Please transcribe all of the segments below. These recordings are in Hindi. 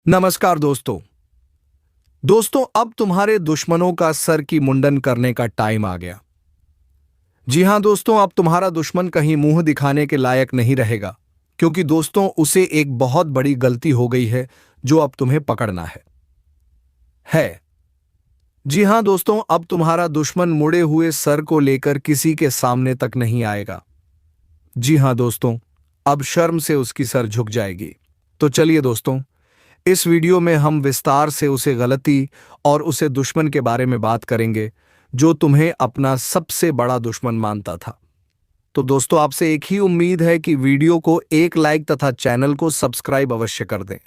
नमस्कार दोस्तों अब तुम्हारे दुश्मनों का सर की मुंडन करने का टाइम आ गया। जी हां दोस्तों, अब तुम्हारा दुश्मन कहीं मुंह दिखाने के लायक नहीं रहेगा, क्योंकि दोस्तों उसे एक बहुत बड़ी गलती हो गई है जो अब तुम्हें पकड़ना है। जी हां दोस्तों, अब तुम्हारा दुश्मन मुड़े हुए सर को लेकर किसी के सामने तक नहीं आएगा। जी हां दोस्तों, अब शर्म से उसकी सर झुक जाएगी। तो चलिए दोस्तों, इस वीडियो में हम विस्तार से उसे गलती और उसे दुश्मन के बारे में बात करेंगे जो तुम्हें अपना सबसे बड़ा दुश्मन मानता था। तो दोस्तों, आपसे एक ही उम्मीद है कि वीडियो को एक लाइक तथा चैनल को सब्सक्राइब अवश्य कर दें,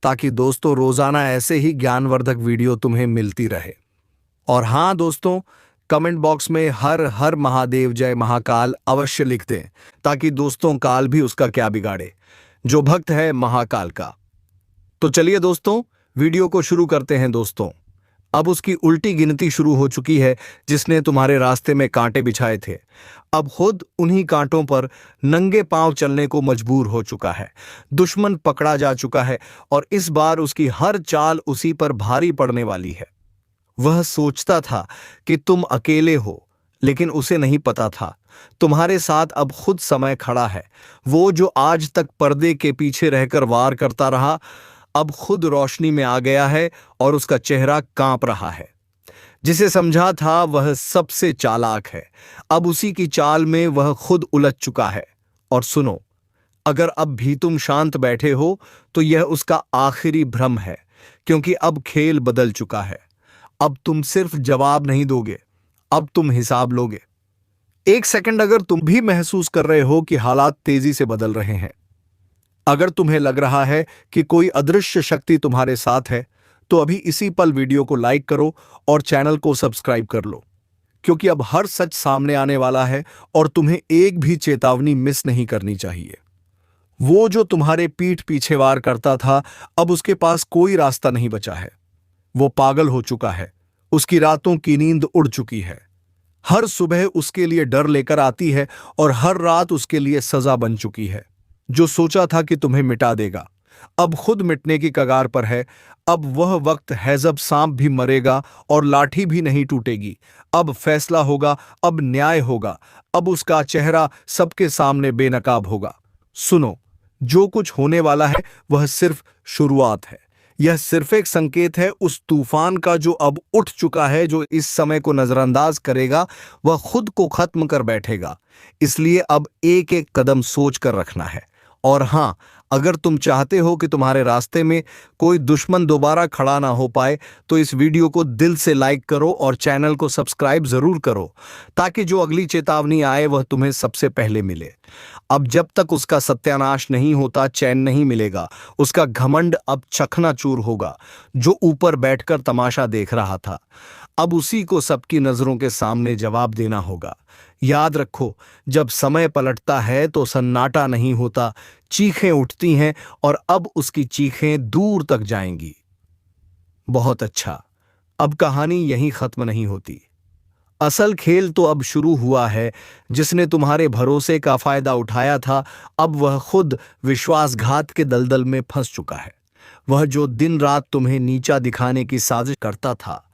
ताकि दोस्तों रोजाना ऐसे ही ज्ञानवर्धक वीडियो तुम्हें मिलती रहे। और हां दोस्तों, कमेंट बॉक्स में हर हर महादेव जय महाकाल अवश्य लिख दें, ताकि दोस्तों काल भी उसका क्या बिगाड़े जो भक्त है महाकाल का। तो चलिए दोस्तों, वीडियो को शुरू करते हैं। दोस्तों, अब उसकी उल्टी गिनती शुरू हो चुकी है जिसने तुम्हारे रास्ते में कांटे बिछाए थे। अब खुद उन्हीं कांटों पर नंगे पांव चलने को मजबूर हो चुका है। दुश्मन पकड़ा जा चुका है और इस बार उसकी हर चाल उसी पर भारी पड़ने वाली है। वह सोचता था कि तुम अकेले हो, लेकिन उसे नहीं पता था तुम्हारे साथ अब खुद समय खड़ा है। वो जो आज तक पर्दे के पीछे रहकर वार करता रहा, अब खुद रोशनी में आ गया है और उसका चेहरा कांप रहा है। जिसे समझा था वह सबसे चालाक है, अब उसी की चाल में वह खुद उलझ चुका है। और सुनो, अगर अब भी तुम शांत बैठे हो तो यह उसका आखिरी भ्रम है, क्योंकि अब खेल बदल चुका है। अब तुम सिर्फ जवाब नहीं दोगे, अब तुम हिसाब लोगे। एक सेकंड अगर तुम भी महसूस कर रहे हो कि हालात तेजी से बदल रहे हैं, अगर तुम्हें लग रहा है कि कोई अदृश्य शक्ति तुम्हारे साथ है, तो अभी इसी पल वीडियो को लाइक करो और चैनल को सब्सक्राइब कर लो, क्योंकि अब हर सच सामने आने वाला है और तुम्हें एक भी चेतावनी मिस नहीं करनी चाहिए। वो जो तुम्हारे पीठ पीछे वार करता था, अब उसके पास कोई रास्ता नहीं बचा है। वो पागल हो चुका है, उसकी रातों की नींद उड़ चुकी है। हर सुबह उसके लिए डर लेकर आती है और हर रात उसके लिए सजा बन चुकी है। जो सोचा था कि तुम्हें मिटा देगा, अब खुद मिटने की कगार पर है। अब वह वक्त है जब सांप भी मरेगा और लाठी भी नहीं टूटेगी। अब फैसला होगा, अब न्याय होगा, अब उसका चेहरा सबके सामने बेनकाब होगा। सुनो, जो कुछ होने वाला है वह सिर्फ शुरुआत है। यह सिर्फ एक संकेत है उस तूफान का जो अब उठ चुका है। जो इस समय को नजरअंदाज करेगा वह खुद को खत्म कर बैठेगा। इसलिए अब एक एक कदम सोच कर रखना है। और हां, अगर तुम चाहते हो कि तुम्हारे रास्ते में कोई दुश्मन दोबारा खड़ा ना हो पाए, तो इस वीडियो को दिल से लाइक करो और चैनल को सब्सक्राइब जरूर करो, ताकि जो अगली चेतावनी आए वह तुम्हें सबसे पहले मिले। अब जब तक उसका सत्यानाश नहीं होता, चैन नहीं मिलेगा। उसका घमंड अब चकनाचूर होगा। जो ऊपर बैठकर तमाशा देख रहा था, अब उसी को सबकी नजरों के सामने जवाब देना होगा। याद रखो, जब समय पलटता है तो सन्नाटा नहीं होता, चीखें उठती हैं और अब उसकी चीखें दूर तक जाएंगी। बहुत अच्छा, अब कहानी यहीं खत्म नहीं होती। असल खेल तो अब शुरू हुआ है। जिसने तुम्हारे भरोसे का फायदा उठाया था, अब वह खुद विश्वासघात के दलदल में फंस चुका है। वह जो दिन रात तुम्हें नीचा दिखाने की साजिश करता था,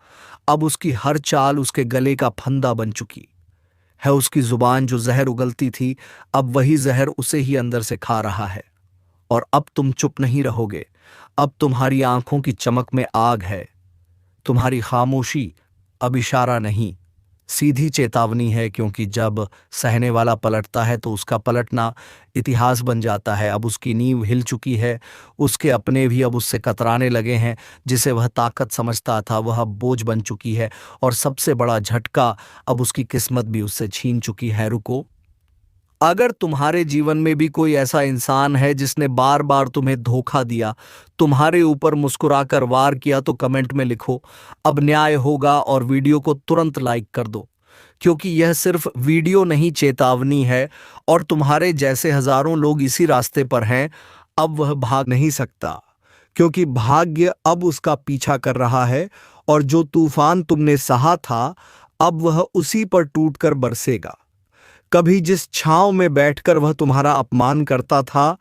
अब उसकी हर चाल उसके गले का फंदा बन चुकी है। उसकी जुबान जो जहर उगलती थी, अब वही जहर उसे ही अंदर से खा रहा है। और अब तुम चुप नहीं रहोगे। अब तुम्हारी आंखों की चमक में आग है। तुम्हारी खामोशी अब इशारा नहीं, सीधी चेतावनी है, क्योंकि जब सहने वाला पलटता है तो उसका पलटना इतिहास बन जाता है। अब उसकी नींव हिल चुकी है। उसके अपने भी अब उससे कतराने लगे हैं। जिसे वह ताकत समझता था वह अब बोझ बन चुकी है। और सबसे बड़ा झटका, अब उसकी किस्मत भी उससे छीन चुकी है। रुको, अगर तुम्हारे जीवन में भी कोई ऐसा इंसान है जिसने बार बार तुम्हें धोखा दिया, तुम्हारे ऊपर मुस्कुराकर वार किया, तो कमेंट में लिखो अब न्याय होगा और वीडियो को तुरंत लाइक कर दो, क्योंकि यह सिर्फ वीडियो नहीं, चेतावनी है। और तुम्हारे जैसे हजारों लोग इसी रास्ते पर हैं। अब वह भाग नहीं सकता, क्योंकि भाग्य अब उसका पीछा कर रहा है। और जो तूफान तुमने सहा था, अब वह उसी पर टूटकर बरसेगा। कभी जिस छांव में बैठकर वह तुम्हारा अपमान करता था,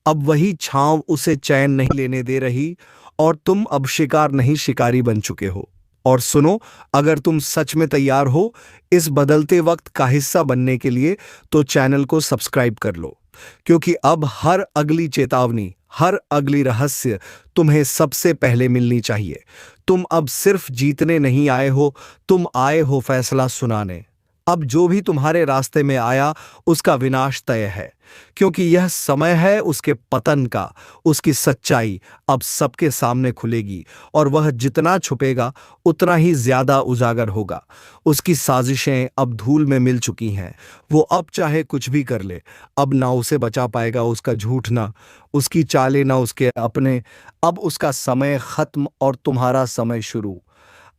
अब वही छांव उसे चैन नहीं लेने दे रही। और तुम अब शिकार नहीं शिकारी बन चुके हो। और सुनो, अगर तुम सच में तैयार हो इस बदलते वक्त का हिस्सा बनने के लिए तो चैनल को सब्सक्राइब कर लो, क्योंकि अब हर अगली चेतावनी, हर अगली रहस्य तुम्हें सबसे पहले मिलनी चाहिए। तुम अब सिर्फ जीतने नहीं आए हो, तुम आए हो फैसला सुनाने। अब जो भी तुम्हारे रास्ते में आया उसका विनाश तय है, क्योंकि यह समय है उसके पतन का। उसकी सच्चाई अब सबके सामने खुलेगी और वह जितना छुपेगा उतना ही ज्यादा उजागर होगा। उसकी साजिशें अब धूल में मिल चुकी हैं। वो अब चाहे कुछ भी कर ले, अब ना उसे बचा पाएगा उसका झूठ, ना उसकी चालें, ना उसके अपने। अब उसका समय खत्म और तुम्हारा समय शुरू।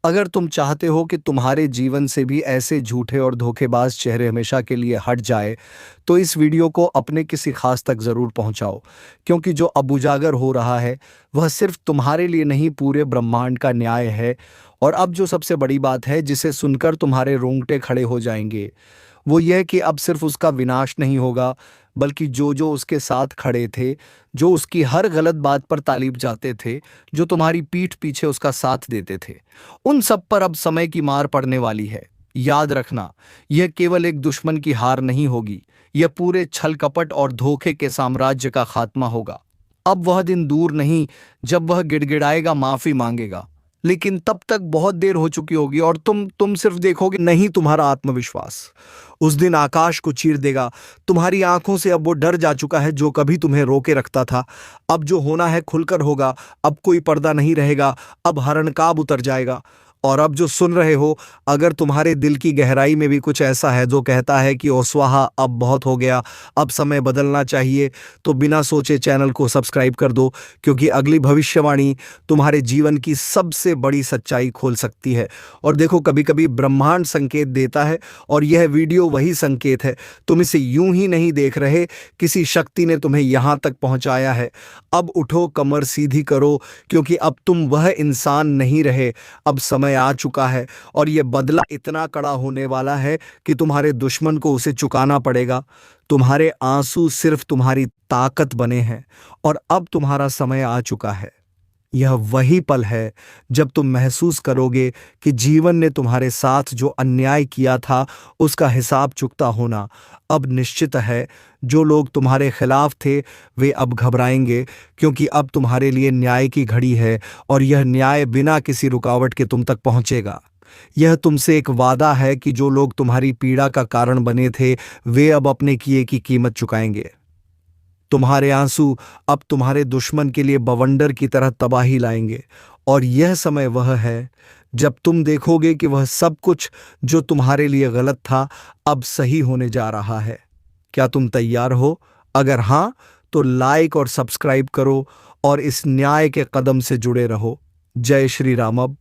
अगर तुम चाहते हो कि तुम्हारे जीवन से भी ऐसे झूठे और धोखेबाज चेहरे हमेशा के लिए हट जाए, तो इस वीडियो को अपने किसी खास तक ज़रूर पहुंचाओ, क्योंकि जो अब उजागर हो रहा है वह सिर्फ तुम्हारे लिए नहीं, पूरे ब्रह्मांड का न्याय है। और अब जो सबसे बड़ी बात है, जिसे सुनकर तुम्हारे रोंगटे खड़े हो जाएंगे, वो यह कि अब सिर्फ उसका विनाश नहीं होगा, बल्कि जो जो उसके साथ खड़े थे, जो उसकी हर गलत बात पर ताली बजाते थे, जो तुम्हारी पीठ पीछे उसका साथ देते थे, उन सब पर अब समय की मार पड़ने वाली है। याद रखना, यह केवल एक दुश्मन की हार नहीं होगी, यह पूरे छल कपट और धोखे के साम्राज्य का खात्मा होगा। अब वह दिन दूर नहीं जब वह गिड़गिड़ाएगा, माफी मांगेगा, लेकिन तब तक बहुत देर हो चुकी होगी और तुम सिर्फ देखोगे नहीं, तुम्हारा आत्मविश्वास उस दिन आकाश को चीर देगा। तुम्हारी आंखों से अब वो डर जा चुका है जो कभी तुम्हें रोके रखता था। अब जो होना है खुलकर होगा, अब कोई पर्दा नहीं रहेगा, अब हरणकाब उतर जाएगा। और अब जो सुन रहे हो, अगर तुम्हारे दिल की गहराई में भी कुछ ऐसा है जो कहता है कि ओ स्वाहा, अब बहुत हो गया, अब समय बदलना चाहिए, तो बिना सोचे चैनल को सब्सक्राइब कर दो, क्योंकि अगली भविष्यवाणी तुम्हारे जीवन की सबसे बड़ी सच्चाई खोल सकती है। और देखो, कभी कभी ब्रह्मांड संकेत देता है और यह वीडियो वही संकेत है। तुम इसे यूं ही नहीं देख रहे, किसी शक्ति ने तुम्हें यहां तक पहुंचाया है। अब उठो, कमर सीधी करो, क्योंकि अब तुम वह इंसान नहीं रहे। अब समय आ चुका है और यह बदला इतना कड़ा होने वाला है कि तुम्हारे दुश्मन को उसे चुकाना पड़ेगा। तुम्हारे आंसू सिर्फ तुम्हारी ताकत बने हैं और अब तुम्हारा समय आ चुका है। यह वही पल है जब तुम महसूस करोगे कि जीवन ने तुम्हारे साथ जो अन्याय किया था उसका हिसाब चुकता होना अब निश्चित है। जो लोग तुम्हारे खिलाफ थे वे अब घबराएंगे, क्योंकि अब तुम्हारे लिए न्याय की घड़ी है और यह न्याय बिना किसी रुकावट के तुम तक पहुंचेगा। यह तुमसे एक वादा है कि जो लोग तुम्हारी पीड़ा का कारण बने थे वे अब अपने किए की कीमत चुकाएंगे। तुम्हारे आंसू अब तुम्हारे दुश्मन के लिए बवंडर की तरह तबाही लाएंगे और यह समय वह है जब तुम देखोगे कि वह सब कुछ जो तुम्हारे लिए गलत था अब सही होने जा रहा है। क्या तुम तैयार हो? अगर हाँ, तो लाइक और सब्सक्राइब करो और इस न्याय के कदम से जुड़े रहो। जय श्री राम। अब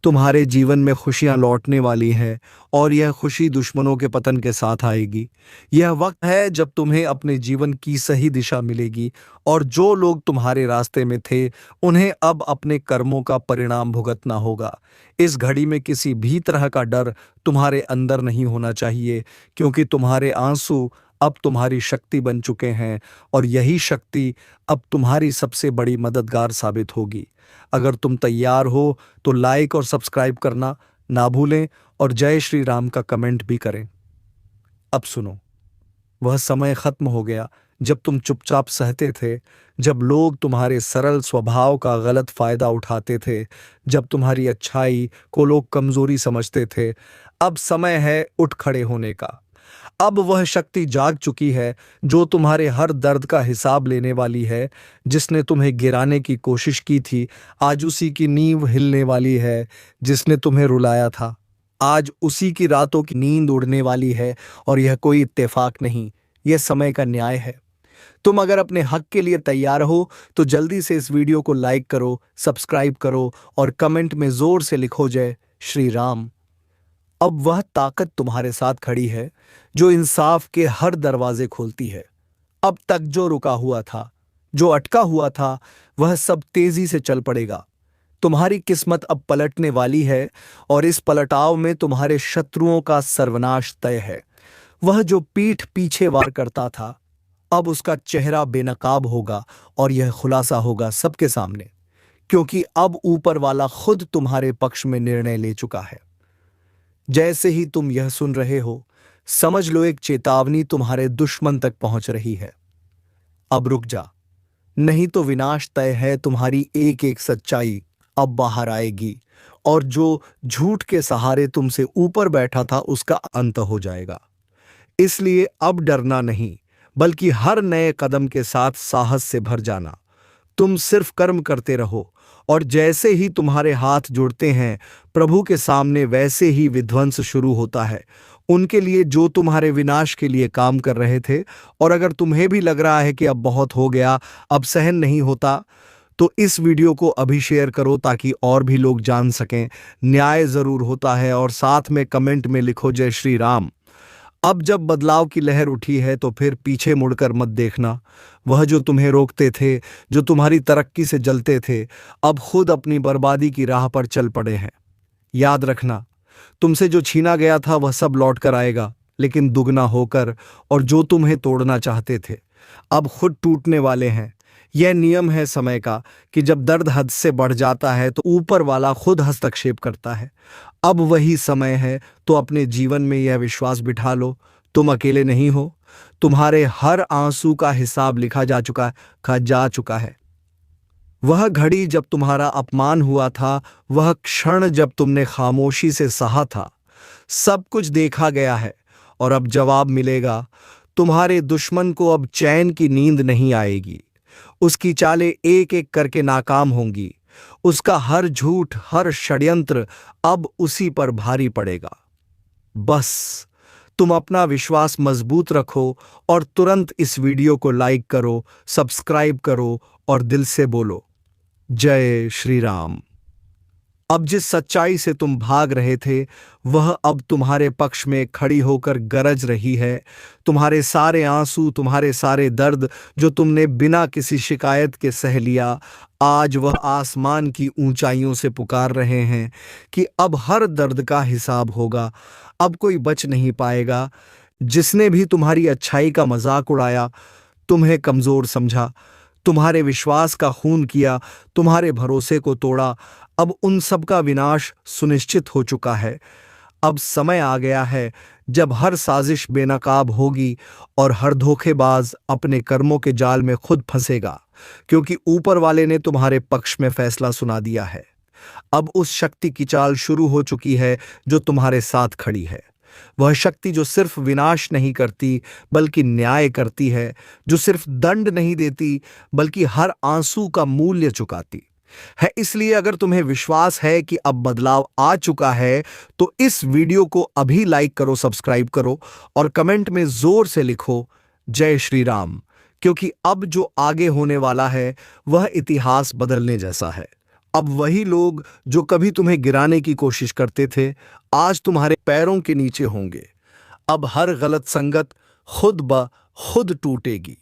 तुम्हारे जीवन में खुशियां लौटने वाली हैं और यह खुशी दुश्मनों के पतन के साथ आएगी। यह वक्त है जब तुम्हें अपने जीवन की सही दिशा मिलेगी और जो लोग तुम्हारे रास्ते में थे उन्हें अब अपने कर्मों का परिणाम भुगतना होगा। इस घड़ी में किसी भी तरह का डर तुम्हारे अंदर नहीं होना चाहिए, क्योंकि तुम्हारे आंसू अब तुम्हारी शक्ति बन चुके हैं और यही शक्ति अब तुम्हारी सबसे बड़ी मददगार साबित होगी। अगर तुम तैयार हो तो लाइक और सब्सक्राइब करना ना भूलें और जय श्री राम का कमेंट भी करें। अब सुनो, वह समय खत्म हो गया जब तुम चुपचाप सहते थे, जब लोग तुम्हारे सरल स्वभाव का गलत फायदा उठाते थे, जब तुम्हारी अच्छाई को लोग कमजोरी समझते थे। अब समय है उठ खड़े होने का। अब वह शक्ति जाग चुकी है जो तुम्हारे हर दर्द का हिसाब लेने वाली है। जिसने तुम्हें गिराने की कोशिश की थी, आज उसी की नींव हिलने वाली है। जिसने तुम्हें रुलाया था, आज उसी की रातों की नींद उड़ने वाली है। और यह कोई इत्तेफाक नहीं, यह समय का न्याय है। तुम अगर अपने हक के लिए तैयार हो तो जल्दी से इस वीडियो को लाइक करो, सब्सक्राइब करो और कमेंट में जोर से लिखो जय श्री राम। अब वह ताकत तुम्हारे साथ खड़ी है जो इंसाफ के हर दरवाजे खोलती है। अब तक जो रुका हुआ था, जो अटका हुआ था, वह सब तेजी से चल पड़ेगा। तुम्हारी किस्मत अब पलटने वाली है और इस पलटाव में तुम्हारे शत्रुओं का सर्वनाश तय है। वह जो पीठ पीछे वार करता था, अब उसका चेहरा बेनकाब होगा और यह खुलासा होगा सबके सामने क्योंकि अब ऊपर वाला खुद तुम्हारे पक्ष में निर्णय ले चुका है। जैसे ही तुम यह सुन रहे हो, समझ लो एक चेतावनी तुम्हारे दुश्मन तक पहुंच रही है। अब रुक जा, नहीं तो विनाश तय है। तुम्हारी एक एक सच्चाई अब बाहर आएगी और जो झूठ के सहारे तुमसे ऊपर बैठा था उसका अंत हो जाएगा। इसलिए अब डरना नहीं, बल्कि हर नए कदम के साथ साहस से भर जाना। तुम सिर्फ कर्म करते रहो और जैसे ही तुम्हारे हाथ जुड़ते हैं प्रभु के सामने, वैसे ही विध्वंस शुरू होता है उनके लिए जो तुम्हारे विनाश के लिए काम कर रहे थे। और अगर तुम्हें भी लग रहा है कि अब बहुत हो गया, अब सहन नहीं होता, तो इस वीडियो को अभी शेयर करो ताकि और भी लोग जान सकें न्याय जरूर होता है। और साथ में कमेंट में लिखो जय श्री राम। अब जब बदलाव की लहर उठी है तो फिर पीछे मुड़कर मत देखना। वह जो तुम्हें रोकते थे, जो तुम्हारी तरक्की से जलते थे, अब खुद अपनी बर्बादी की राह पर चल पड़े हैं। याद रखना, तुमसे जो छीना गया था वह सब लौट कर आएगा, लेकिन दुगना होकर। और जो तुम्हें तोड़ना चाहते थे अब खुद टूटने वाले हैं। यह नियम है समय का कि जब दर्द हद से बढ़ जाता है तो ऊपर वाला खुद हस्तक्षेप करता है। अब वही समय है, तो अपने जीवन में यह विश्वास बिठा लो, तुम अकेले नहीं हो। तुम्हारे हर आंसू का हिसाब लिखा जा चुका है। वह घड़ी जब तुम्हारा अपमान हुआ था, वह क्षण जब तुमने खामोशी से सहा था, सब कुछ देखा गया है और अब जवाब मिलेगा। तुम्हारे दुश्मन को अब चैन की नींद नहीं आएगी। उसकी चालें एक एक करके नाकाम होंगी। उसका हर झूठ, हर षड्यंत्र अब उसी पर भारी पड़ेगा। बस तुम अपना विश्वास मजबूत रखो और तुरंत इस वीडियो को लाइक करो, सब्सक्राइब करो और दिल से बोलो जय श्री राम। अब जिस सच्चाई से तुम भाग रहे थे वह अब तुम्हारे पक्ष में खड़ी होकर गरज रही है। तुम्हारे सारे आंसू, तुम्हारे सारे दर्द जो तुमने बिना किसी शिकायत के सह लिया, आज वह आसमान की ऊंचाइयों से पुकार रहे हैं कि अब हर दर्द का हिसाब होगा। अब कोई बच नहीं पाएगा। जिसने भी तुम्हारी अच्छाई का मजाक उड़ाया, तुम्हें कमजोर समझा, तुम्हारे विश्वास का खून किया, तुम्हारे भरोसे को तोड़ा, अब उन सब का विनाश सुनिश्चित हो चुका है। अब समय आ गया है जब हर साजिश बेनकाब होगी और हर धोखेबाज अपने कर्मों के जाल में खुद फंसेगा, क्योंकि ऊपर वाले ने तुम्हारे पक्ष में फैसला सुना दिया है। अब उस शक्ति की चाल शुरू हो चुकी है जो तुम्हारे साथ खड़ी है। वह शक्ति जो सिर्फ विनाश नहीं करती बल्कि न्याय करती है, जो सिर्फ दंड नहीं देती बल्कि हर आंसू का मूल्य चुकाती है। इसलिए अगर तुम्हें विश्वास है कि अब बदलाव आ चुका है तो इस वीडियो को अभी लाइक करो, सब्सक्राइब करो और कमेंट में जोर से लिखो जय श्री राम, क्योंकि अब जो आगे होने वाला है वह इतिहास बदलने जैसा है। अब वही लोग जो कभी तुम्हें गिराने की कोशिश करते थे, आज तुम्हारे पैरों के नीचे होंगे। अब हर गलत संगत खुद ब खुद टूटेगी।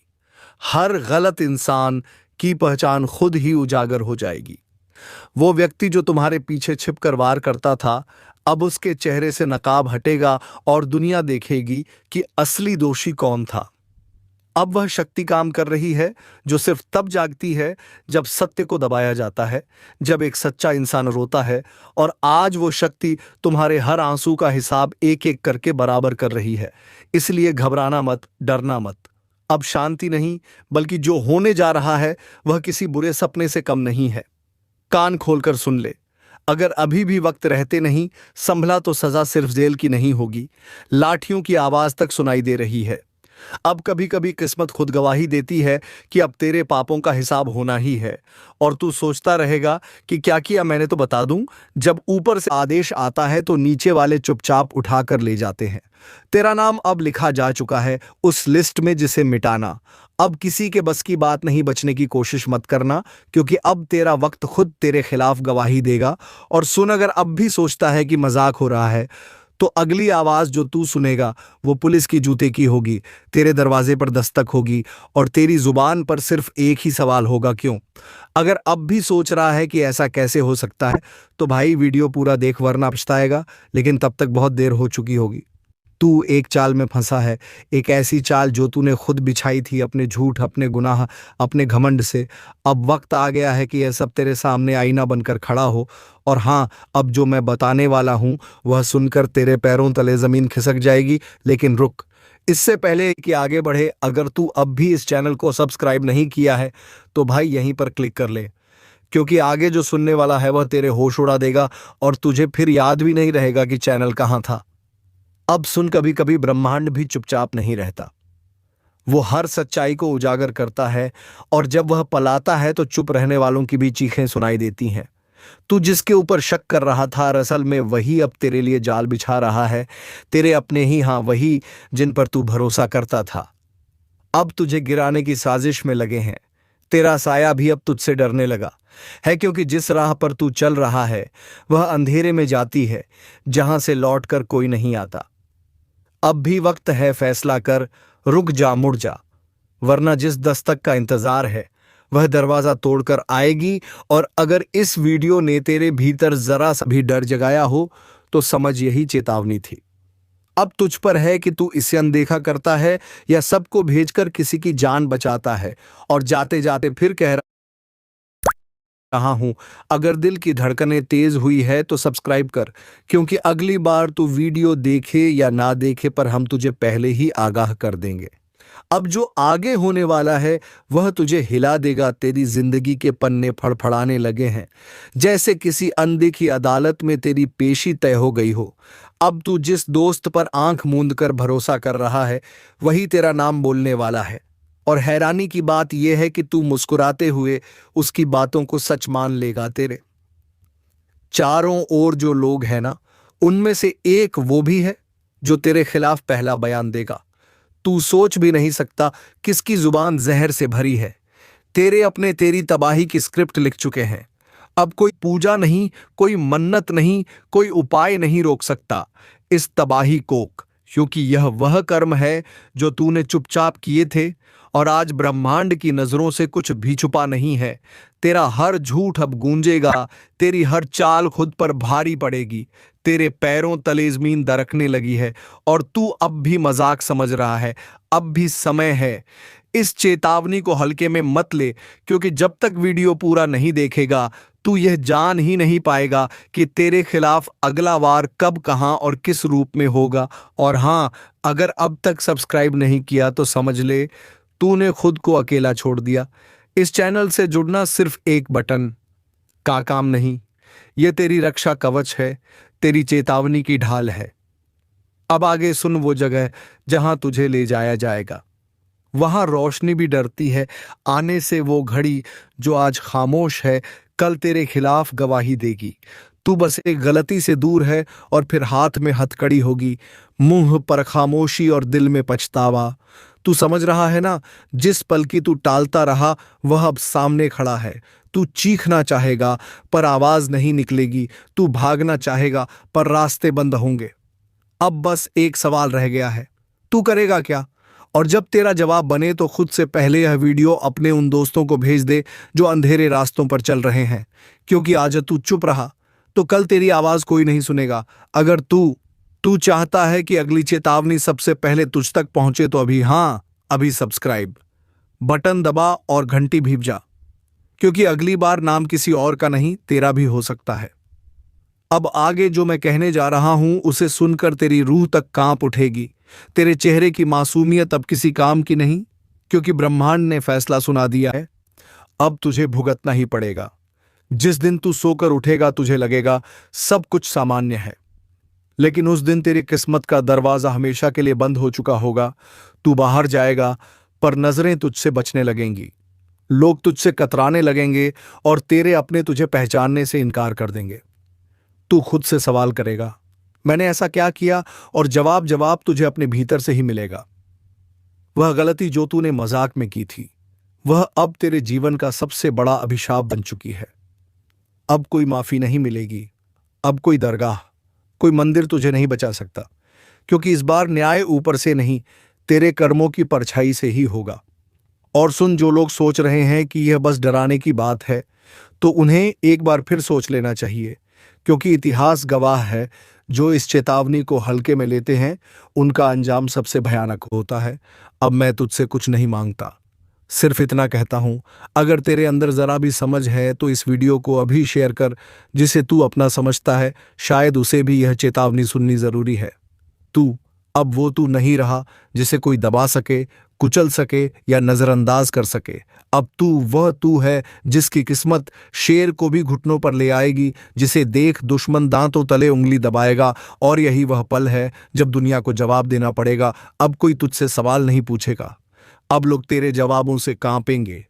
हर गलत इंसान की पहचान खुद ही उजागर हो जाएगी। वो व्यक्ति जो तुम्हारे पीछे छिपकर वार करता था, अब उसके चेहरे से नकाब हटेगा और दुनिया देखेगी कि असली दोषी कौन था। अब वह शक्ति काम कर रही है जो सिर्फ तब जागती है जब सत्य को दबाया जाता है, जब एक सच्चा इंसान रोता है। और आज वो शक्ति तुम्हारे हर आंसू का हिसाब एक एक करके बराबर कर रही है। इसलिए घबराना मत, डरना मत। अब शांति नहीं, बल्कि जो होने जा रहा है वह किसी बुरे सपने से कम नहीं है। कान खोलकर सुन ले। अगर अभी भी वक्त रहते नहीं संभला तो सजा सिर्फ जेल की नहीं होगी, लाठियों की आवाज तक सुनाई दे रही है। अब कभी कभी किस्मत खुद गवाही देती है कि अब तेरे पापों का हिसाब होना ही है, और तू सोचता रहेगा कि क्या किया मैंने, तो बता दूं, जब ऊपर से आदेश आता है तो नीचे वाले चुपचाप उठाकर ले जाते हैं। तेरा नाम अब लिखा जा चुका है उस लिस्ट में जिसे मिटाना। अब किसी के बस की बात नहीं, बचने की कोशिश मत करना, क्योंकि अब तेरा वक्त खुद तेरे खिलाफ गवाही देगा। और सुन, अगर अब भी सोचता है कि मजाक हो रहा है तो अगली आवाज जो तू सुनेगा वो पुलिस की जूते की होगी। तेरे दरवाजे पर दस्तक होगी और तेरी जुबान पर सिर्फ एक ही सवाल होगा, क्यों? अगर अब भी सोच रहा है कि ऐसा कैसे हो सकता है तो भाई वीडियो पूरा देख, वरना पछताएगा, लेकिन तब तक बहुत देर हो चुकी होगी। तू एक चाल में फंसा है, एक ऐसी चाल जो तूने खुद बिछाई थी अपने झूठ, अपने गुनाह, अपने घमंड से। अब वक्त आ गया है कि यह सब तेरे सामने आईना बनकर खड़ा हो। और हाँ, अब जो मैं बताने वाला हूँ वह सुनकर तेरे पैरों तले जमीन खिसक जाएगी। लेकिन रुक, इससे पहले कि आगे बढ़े, अगर तू अब भी इस चैनल को सब्सक्राइब नहीं किया है तो भाई यहीं पर क्लिक कर ले, क्योंकि आगे जो सुनने वाला है वह तेरे होश उड़ा देगा और तुझे फिर याद भी नहीं रहेगा कि चैनल कहाँ था। अब सुन, कभी कभी ब्रह्मांड भी चुपचाप नहीं रहता। वो हर सच्चाई को उजागर करता है, और जब वह पलाता है तो चुप रहने वालों की भी चीखें सुनाई देती हैं। तू जिसके ऊपर शक कर रहा था, असल में वही अब तेरे लिए जाल बिछा रहा है। तेरे अपने ही, हाँ वही जिन पर तू भरोसा करता था, अब तुझे गिराने की साजिश में लगे हैं। तेरा साया भी अब तुझसे डरने लगा है, क्योंकि जिस राह पर तू चल रहा है वह अंधेरे में जाती है, जहां से लौटकर कोई नहीं आता। अब भी वक्त है, फैसला कर, रुक जा, मुड़ जा, वरना जिस दस्तक का इंतजार है वह दरवाजा तोड़कर आएगी। और अगर इस वीडियो ने तेरे भीतर जरा सा भी डर जगाया हो तो समझ यही चेतावनी थी। अब तुझ पर है कि तू इसे अनदेखा करता है या सबको भेजकर किसी की जान बचाता है और जाते जाते फिर कह रहा हूं, अगर दिल की धड़कनें तेज हुई है तो सब्सक्राइब कर, क्योंकि अगली बार तू वीडियो देखे या ना देखे पर हम तुझे पहले ही आगाह कर देंगे। अब जो आगे होने वाला है वह तुझे हिला देगा। तेरी जिंदगी के पन्ने फड़फड़ाने लगे हैं, जैसे किसी अनदेखी अदालत में तेरी पेशी तय हो गई हो। अब तू जिस दोस्त पर आंख मूंद कर भरोसा कर रहा है वही तेरा नाम बोलने वाला है। और हैरानी की बात यह है कि तू मुस्कुराते हुए उसकी बातों को सच मान लेगा। तेरे चारों ओर जो लोग हैं ना, उनमें से एक वो भी है जो तेरे खिलाफ पहला बयान देगा। तू सोच भी नहीं सकता किसकी जुबान जहर से भरी है। तेरे अपने तेरी तबाही की स्क्रिप्ट लिख चुके हैं। अब कोई पूजा नहीं, कोई मन्नत नहीं, कोई उपाय नहीं रोक सकता इस तबाही को, क्योंकि यह वह कर्म है जो तूने चुपचाप किए थे। और आज ब्रह्मांड की नजरों से कुछ भी छुपा नहीं है। तेरा हर झूठ अब गूंजेगा, तेरी हर चाल खुद पर भारी पड़ेगी। तेरे पैरों तले जमीन दरकने लगी है और तू अब भी मजाक समझ रहा है। अब भी समय है। इस चेतावनी को हल्के में मत ले, क्योंकि जब तक वीडियो पूरा नहीं देखेगा तू यह जान ही नहीं पाएगा कि तेरे खिलाफ अगला वार कब, कहां और किस रूप में होगा। और हां, अगर अब तक सब्सक्राइब नहीं किया तो समझ ले तूने खुद को अकेला छोड़ दिया। इस चैनल से जुड़ना सिर्फ एक बटन का काम नहीं, यह तेरी रक्षा कवच है, तेरी चेतावनी की ढाल है। अब आगे सुन, वो जगह जहां तुझे ले जाया जाएगा वहां रोशनी भी डरती है आने से। वो घड़ी जो आज खामोश है कल तेरे खिलाफ गवाही देगी। तू बस एक गलती से दूर है और फिर हाथ में हथकड़ी होगी, मुंह पर खामोशी और दिल में पछतावा। तू समझ रहा है ना, जिस पल की तू टालता रहा वह अब सामने खड़ा है। तू चीखना चाहेगा पर आवाज नहीं निकलेगी, तू भागना चाहेगा पर रास्ते बंद होंगे। अब बस एक सवाल रह गया है, तू करेगा क्या? और जब तेरा जवाब बने तो खुद से पहले यह वीडियो अपने उन दोस्तों को भेज दे जो अंधेरे रास्तों पर चल रहे हैं, क्योंकि आज तू चुप रहा तो कल तेरी आवाज कोई नहीं सुनेगा। अगर तू चाहता है कि अगली चेतावनी सबसे पहले तुझ तक पहुंचे तो अभी सब्सक्राइब बटन दबा और घंटी भी जा, क्योंकि अगली बार नाम किसी और का नहीं तेरा भी हो सकता है। अब आगे जो मैं कहने जा रहा हूं उसे सुनकर तेरी रूह तक कांप उठेगी। तेरे चेहरे की मासूमियत अब किसी काम की नहीं, क्योंकि ब्रह्मांड ने फैसला सुना दिया है। अब तुझे भुगतना ही पड़ेगा। जिस दिन तू सोकर उठेगा तुझे लगेगा सब कुछ सामान्य है, लेकिन उस दिन तेरी किस्मत का दरवाजा हमेशा के लिए बंद हो चुका होगा। तू बाहर जाएगा पर नजरें तुझसे बचने लगेंगी, लोग तुझसे कतराने लगेंगे और तेरे अपने तुझे पहचानने से इनकार कर देंगे। तू खुद से सवाल करेगा, मैंने ऐसा क्या किया? और जवाब तुझे अपने भीतर से ही मिलेगा। वह गलती जो तूने मजाक में की थी वह अब तेरे जीवन का सबसे बड़ा अभिशाप बन चुकी है। अब कोई माफी नहीं मिलेगी, अब कोई दरगाह, कोई मंदिर तुझे नहीं बचा सकता, क्योंकि इस बार न्याय ऊपर से नहीं तेरे कर्मों की परछाई से ही होगा। और सुन, जो लोग सोच रहे हैं कि यह बस डराने की बात है तो उन्हें एक बार फिर सोच लेना चाहिए, क्योंकि इतिहास गवाह है जो इस चेतावनी को हल्के में लेते हैं उनका अंजाम सबसे भयानक होता है। अब मैं तुझसे कुछ नहीं मांगता, सिर्फ इतना कहता हूं, अगर तेरे अंदर जरा भी समझ है तो इस वीडियो को अभी शेयर कर। जिसे तू अपना समझता है शायद उसे भी यह चेतावनी सुननी जरूरी है। तू अब वो तू नहीं रहा जिसे कोई दबा सके, कुचल सके या नजरअंदाज कर सके। अब तू वह तू है जिसकी किस्मत शेर को भी घुटनों पर ले आएगी, जिसे देख दुश्मन दांतों तले उंगली दबाएगा। और यही वह पल है जब दुनिया को जवाब देना पड़ेगा। अब कोई तुझसे सवाल नहीं पूछेगा, अब लोग तेरे जवाबों से कांपेंगे।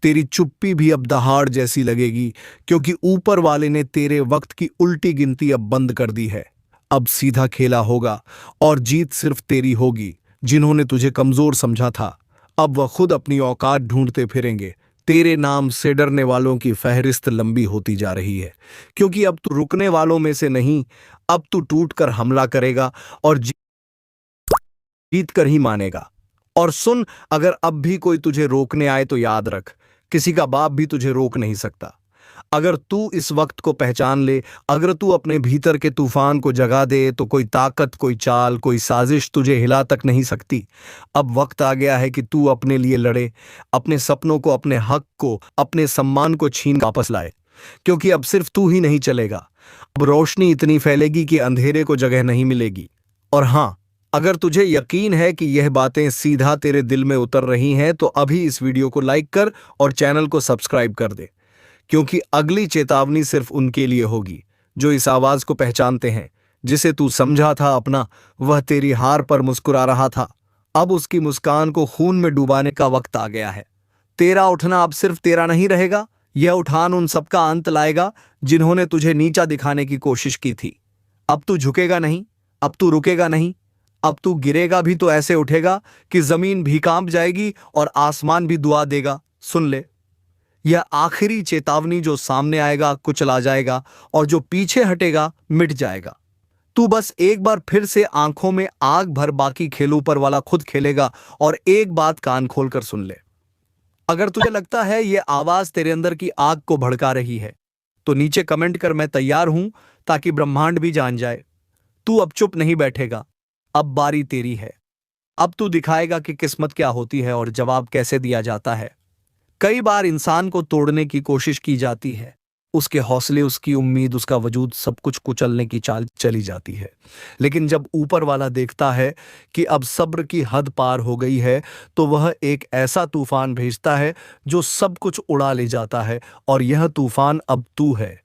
तेरी चुप्पी भी अब दहाड़ जैसी लगेगी, क्योंकि ऊपर वाले ने तेरे वक्त की उल्टी गिनती अब बंद कर दी है। अब सीधा खेला होगा और जीत सिर्फ तेरी होगी। जिन्होंने तुझे कमजोर समझा था अब वह खुद अपनी औकात ढूंढते फिरेंगे। तेरे नाम से डरने वालों की फहरिस्त लंबी होती जा रही है, क्योंकि अब तू रुकने वालों में से नहीं, अब तू टूट कर हमला करेगा और जीत कर ही मानेगा। और सुन, अगर अब भी कोई तुझे रोकने आए तो याद रख, किसी का बाप भी तुझे रोक नहीं सकता। अगर तू इस वक्त को पहचान ले, अगर तू अपने भीतर के तूफान को जगा दे, तो कोई ताकत, कोई चाल, कोई साजिश तुझे हिला तक नहीं सकती। अब वक्त आ गया है कि तू अपने लिए लड़े, अपने सपनों को, अपने हक को, अपने सम्मान को छीन वापस लाए, क्योंकि अब सिर्फ तू ही नहीं चलेगा। अब रोशनी इतनी फैलेगी कि अंधेरे को जगह नहीं मिलेगी। और हां, अगर तुझे यकीन है कि यह बातें सीधा तेरे दिल में उतर रही हैं तो अभी इस वीडियो को लाइक कर और चैनल को सब्सक्राइब कर दे, क्योंकि अगली चेतावनी सिर्फ उनके लिए होगी जो इस आवाज को पहचानते हैं। जिसे तू समझा था अपना, वह तेरी हार पर मुस्कुरा रहा था। अब उसकी मुस्कान को खून में डुबाने का वक्त आ गया है। तेरा उठना अब सिर्फ तेरा नहीं रहेगा, यह उठान उन सबका अंत लाएगा जिन्होंने तुझे नीचा दिखाने की कोशिश की थी। अब तू झुकेगा नहीं, अब तू रुकेगा नहीं, अब तू गिरेगा भी तो ऐसे उठेगा कि जमीन भी कांप जाएगी और आसमान भी दुआ देगा। सुन ले, यह आखिरी चेतावनी, जो सामने आएगा कुचला जाएगा और जो पीछे हटेगा मिट जाएगा। तू बस एक बार फिर से आंखों में आग भर, बाकी खेल ऊपर वाला खुद खेलेगा। और एक बात कान खोलकर सुन ले, अगर तुझे लगता है यह आवाज तेरे अंदर की आग को भड़का रही है तो नीचे कमेंट कर, मैं तैयार हूं, ताकि ब्रह्मांड भी जान जाए। तू अब चुप नहीं बैठेगा, अब बारी तेरी है। अब तू दिखाएगा कि किस्मत क्या होती है और जवाब कैसे दिया जाता है। कई बार इंसान को तोड़ने की कोशिश की जाती है, उसके हौसले, उसकी उम्मीद, उसका वजूद, सब कुछ कुचलने की चाल चली जाती है। लेकिन जब ऊपर वाला देखता है कि अब सब्र की हद पार हो गई है, तो वह एक ऐसा तूफान भेजता है जो सब कुछ उड़ा ले जाता है। और यह तूफान अब तू है।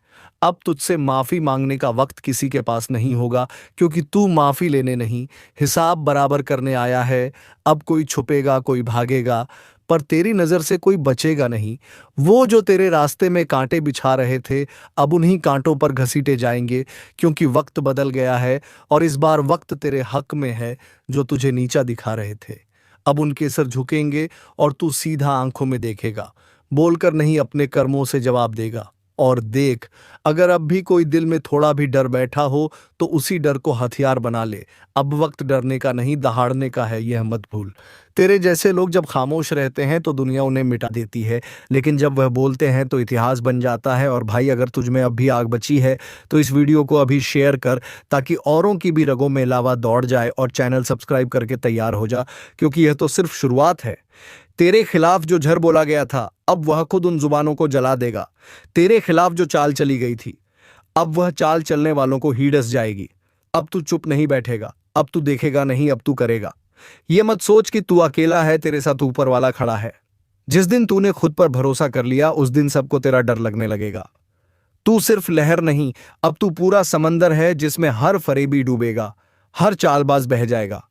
अब तुझसे माफी मांगने का वक्त किसी के पास नहीं होगा, क्योंकि तू माफी लेने नहीं, हिसाब बराबर करने आया है। अब कोई छुपेगा, कोई भागेगा, पर तेरी नजर से कोई बचेगा नहीं। वो जो तेरे रास्ते में कांटे बिछा रहे थे, अब उन्हीं कांटों पर घसीटे जाएंगे, क्योंकि वक्त बदल गया है और इस बार वक्त तेरे हक में है। जो तुझे नीचा दिखा रहे थे, अब उनके सर झुकेंगे और तू सीधा आंखों में देखेगा, बोलकर नहीं, अपने कर्मों से जवाब देगा। और देख, अगर अब भी कोई दिल में थोड़ा भी डर बैठा हो तो उसी डर को हथियार बना ले। अब वक्त डरने का नहीं, दहाड़ने का है, यह मत भूल। तेरे जैसे लोग जब खामोश रहते हैं तो दुनिया उन्हें मिटा देती है, लेकिन जब वह बोलते हैं तो इतिहास बन जाता है। और भाई, अगर तुझ में अब भी आग बची है तो इस वीडियो को अभी शेयर कर, ताकि औरों की भी रगों में लावा दौड़ जाए। और चैनल सब्सक्राइब करके तैयार हो जा, क्योंकि यह तो सिर्फ शुरुआत है। तेरे खिलाफ जो झर बोला गया था, अब वह खुद उन जुबानों को जला देगा। तेरे खिलाफ जो चाल चली गई थी, अब वह चाल चलने वालों को ही डस जाएगी। अब तू चुप नहीं बैठेगा, अब तू देखेगा नहीं, अब तू करेगा। ये मत सोच कि तू अकेला है, तेरे साथ ऊपर वाला खड़ा है। जिस दिन तूने खुद पर भरोसा कर लिया, उस दिन सबको तेरा डर लगने लगेगा। तू सिर्फ लहर नहीं, अब तू पूरा समंदर है, जिसमें हर फरेबी डूबेगा, हर चालबाज बह जाएगा।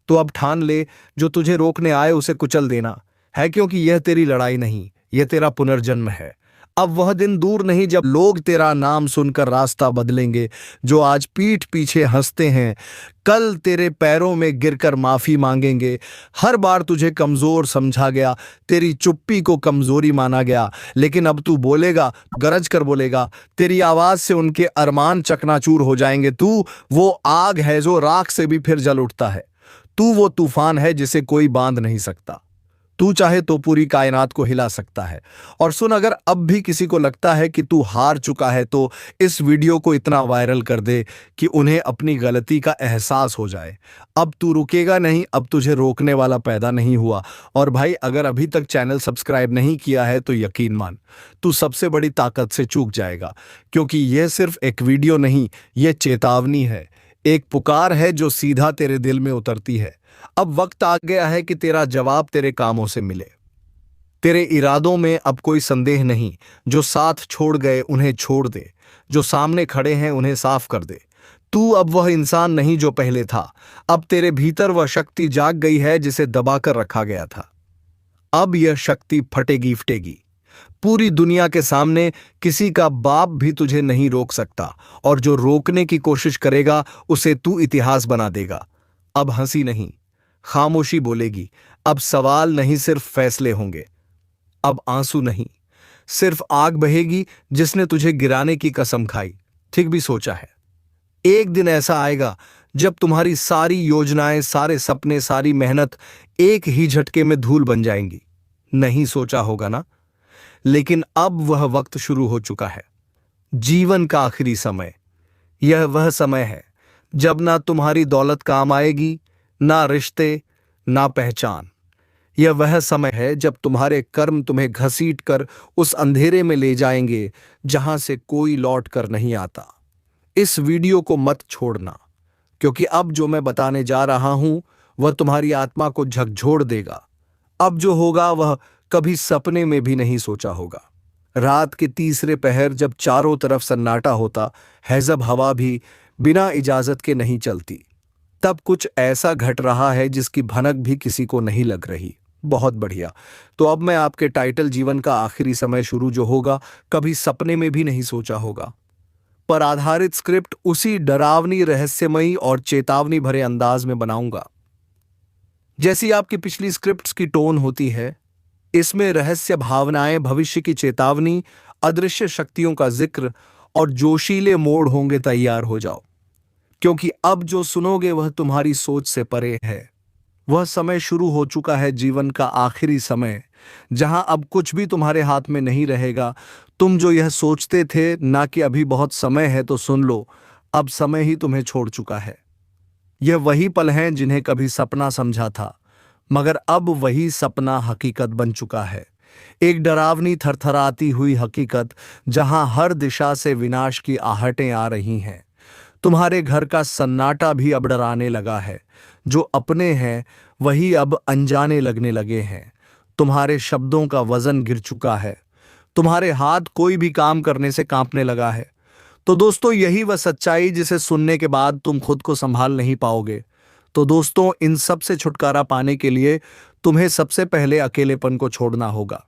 तो अब ठान ले, जो तुझे रोकने आए उसे कुचल देना है, क्योंकि यह तेरी लड़ाई नहीं, यह तेरा पुनर्जन्म है। अब वह दिन दूर नहीं जब लोग तेरा नाम सुनकर रास्ता बदलेंगे। जो आज पीठ पीछे हंसते हैं, कल तेरे पैरों में गिरकर माफी मांगेंगे। हर बार तुझे कमजोर समझा गया, तेरी चुप्पी को कमजोरी माना गया, लेकिन अब तू बोलेगा, गरज कर बोलेगा। तेरी आवाज से उनके अरमान चकनाचूर हो जाएंगे। तू वो आग है जो राख से भी फिर जल उठता है। तू वो तूफान है जिसे कोई बांध नहीं सकता। तू चाहे तो पूरी कायनात को हिला सकता है। और सुन, अगर अब भी किसी को लगता है कि तू हार चुका है तो इस वीडियो को इतना वायरल कर दे कि उन्हें अपनी गलती का एहसास हो जाए। अब तू रुकेगा नहीं, अब तुझे रोकने वाला पैदा नहीं हुआ। और भाई, अगर अभी तक चैनल सब्सक्राइब नहीं किया है तो यकीन मान, तू सबसे बड़ी ताकत से चूक जाएगा। क्योंकि यह सिर्फ एक वीडियो नहीं, यह चेतावनी है, एक पुकार है जो सीधा तेरे दिल में उतरती है। अब वक्त आ गया है कि तेरा जवाब तेरे कामों से मिले। तेरे इरादों में अब कोई संदेह नहीं। जो साथ छोड़ गए उन्हें छोड़ दे, जो सामने खड़े हैं उन्हें साफ कर दे। तू अब वह इंसान नहीं जो पहले था। अब तेरे भीतर वह शक्ति जाग गई है जिसे दबाकर रखा गया था। अब यह शक्ति फटेगी फटेगी। पूरी दुनिया के सामने किसी का बाप भी तुझे नहीं रोक सकता, और जो रोकने की कोशिश करेगा उसे तू इतिहास बना देगा। अब हंसी नहीं, खामोशी बोलेगी। अब सवाल नहीं, सिर्फ फैसले होंगे। अब आंसू नहीं, सिर्फ आग बहेगी। जिसने तुझे गिराने की कसम खाई, ठीक भी सोचा है। एक दिन ऐसा आएगा जब तुम्हारी सारी योजनाएं, सारे सपने, सारी मेहनत एक ही झटके में धूल बन जाएंगी। नहीं सोचा होगा ना? लेकिन अब वह वक्त शुरू हो चुका है। जीवन का आखिरी समय। यह वह समय है जब ना तुम्हारी दौलत काम आएगी, ना रिश्ते, ना पहचान। यह वह समय है जब तुम्हारे कर्म तुम्हें घसीट कर उस अंधेरे में ले जाएंगे जहां से कोई लौट कर नहीं आता। इस वीडियो को मत छोड़ना, क्योंकि अब जो मैं बताने जा रहा हूं वह तुम्हारी आत्मा को झकझोर देगा। अब जो होगा वह कभी सपने में भी नहीं सोचा होगा। रात के तीसरे पहर जब चारों तरफ सन्नाटा होता है, जब हवा भी बिना इजाजत के नहीं चलती, तब कुछ ऐसा घट रहा है जिसकी भनक भी किसी को नहीं लग रही। बहुत बढ़िया। तो अब मैं आपके टाइटल जीवन का आखिरी समय शुरू जो होगा कभी सपने में भी नहीं सोचा होगा पर आधारित स्क्रिप्ट उसी डरावनी, रहस्यमयी और चेतावनी भरे अंदाज में बनाऊंगा जैसी आपकी पिछली स्क्रिप्ट्स की टोन होती है। इसमें रहस्य, भावनाएं, भविष्य की चेतावनी, अदृश्य शक्तियों का जिक्र और जोशीले मोड़ होंगे। तैयार हो जाओ, क्योंकि अब जो सुनोगे वह तुम्हारी सोच से परे है। वह समय शुरू हो चुका है, जीवन का आखिरी समय, जहां अब कुछ भी तुम्हारे हाथ में नहीं रहेगा। तुम जो यह सोचते थे ना कि अभी बहुत समय है, तो सुन लो, अब समय ही तुम्हें छोड़ चुका है। यह वही पल हैं जिन्हें कभी सपना समझा था, मगर अब वही सपना हकीकत बन चुका है। एक डरावनी, थरथराती हुई हकीकत, जहां हर दिशा से विनाश की आहटें आ रही हैं। तुम्हारे घर का सन्नाटा भी अब डराने लगा है। जो अपने हैं वही अब अनजाने लगने लगे हैं। तुम्हारे शब्दों का वजन गिर चुका है। तुम्हारे हाथ कोई भी काम करने से कांपने लगा है। तो दोस्तों, यही वह सच्चाई जिसे सुनने के बाद तुम खुद को संभाल नहीं पाओगे। तो दोस्तों, इन सब से छुटकारा पाने के लिए तुम्हें सबसे पहले अकेलेपन को छोड़ना होगा।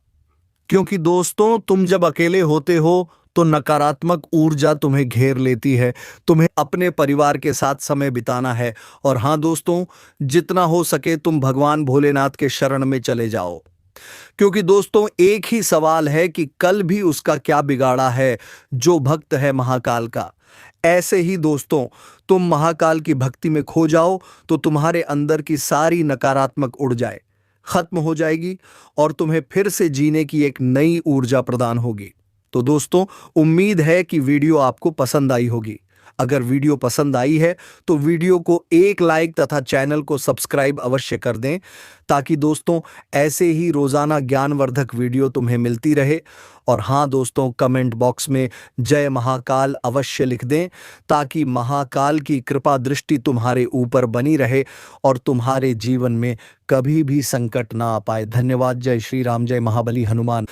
क्योंकि दोस्तों, तुम जब अकेले होते हो तो नकारात्मक ऊर्जा तुम्हें घेर लेती है। तुम्हें अपने परिवार के साथ समय बिताना है। और हाँ दोस्तों, जितना हो सके तुम भगवान भोलेनाथ के शरण में चले जाओ। क्योंकि दोस्तों, एक ही सवाल है कि कल भी उसका क्या बिगाड़ा है जो भक्त है महाकाल का। ऐसे ही दोस्तों, तुम महाकाल की भक्ति में खो जाओ तो तुम्हारे अंदर की सारी नकारात्मक उड़ जाए, खत्म हो जाएगी, और तुम्हें फिर से जीने की एक नई ऊर्जा प्रदान होगी। तो दोस्तों, उम्मीद है कि वीडियो आपको पसंद आई होगी। अगर वीडियो पसंद आई है तो वीडियो को एक लाइक तथा चैनल को सब्सक्राइब अवश्य कर दें, ताकि दोस्तों ऐसे ही रोजाना ज्ञानवर्धक वीडियो तुम्हें मिलती रहे। और हाँ दोस्तों, कमेंट बॉक्स में जय महाकाल अवश्य लिख दें, ताकि महाकाल की कृपा दृष्टि तुम्हारे ऊपर बनी रहे और तुम्हारे जीवन में कभी भी संकट ना आ पाए। धन्यवाद। जय श्री राम, जय महाबली हनुमान।